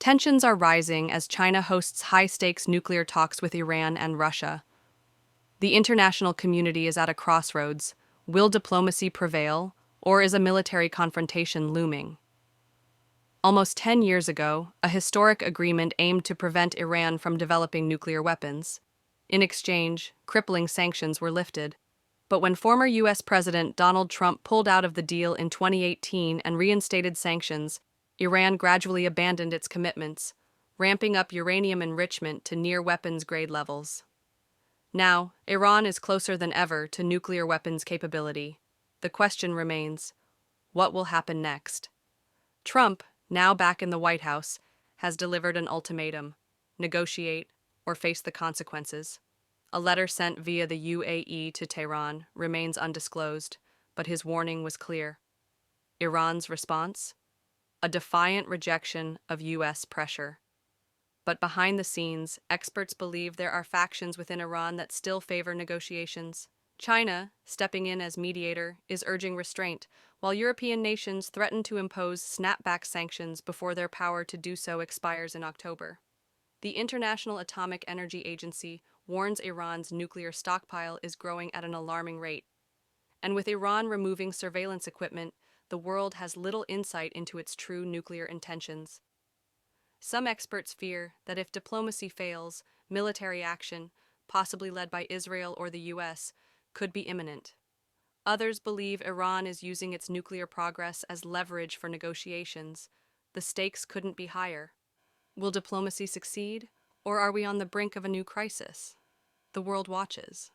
Tensions are rising as China hosts high-stakes nuclear talks with Iran and Russia. The international community is at a crossroads. Will diplomacy prevail, or is a military confrontation looming? Almost 10 years ago, a historic agreement aimed to prevent Iran from developing nuclear weapons. In exchange, crippling sanctions were lifted. But when former U.S. President Donald Trump pulled out of the deal in 2018 and reinstated sanctions, Iran gradually abandoned its commitments, ramping up uranium enrichment to near weapons-grade levels. Now, Iran is closer than ever to nuclear weapons capability. The question remains, what will happen next? Trump, now back in the White House, has delivered an ultimatum: negotiate or face the consequences. A letter sent via the UAE to Tehran remains undisclosed, but his warning was clear. Iran's response? A defiant rejection of U.S. pressure. But behind the scenes, experts believe there are factions within Iran that still favor negotiations. China, stepping in as mediator, is urging restraint, while European nations threaten to impose snapback sanctions before their power to do so expires in October. The International Atomic Energy Agency warns Iran's nuclear stockpile is growing at an alarming rate. And with Iran removing surveillance equipment, the world has little insight into its true nuclear intentions. Some experts fear that if diplomacy fails, military action, possibly led by Israel or the U.S., could be imminent. Others believe Iran is using its nuclear progress as leverage for negotiations. The stakes couldn't be higher. Will diplomacy succeed, or are we on the brink of a new crisis? The world watches.